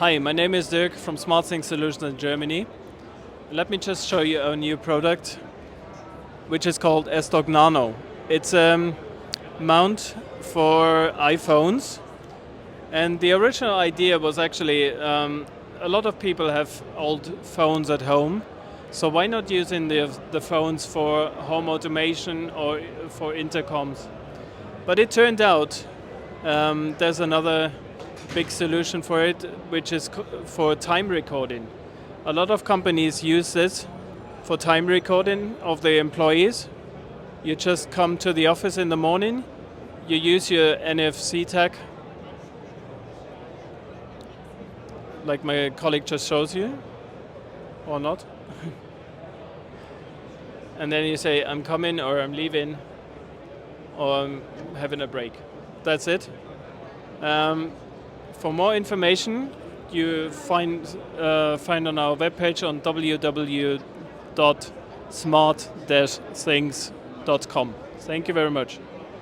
Hi, my name is Dirk from SmartThings Solutions in Germany. Let me just show you our new product, which is called sDock Nano. It's a mount for iPhones, and the original idea was actually a lot of people have old phones at home, so why not using the phones for home automation or for intercoms? But it turned out there's another big solution for it, which is for time recording. A lot of companies use this for time recording of their employees. You just come to the office in the morning, you use your NFC tag, like my colleague just shows you, or not. And then you say, I'm coming, or I'm leaving, or I'm having a break. That's it. For more information, you find on our webpage on www.smart-things.com. Thank you very much.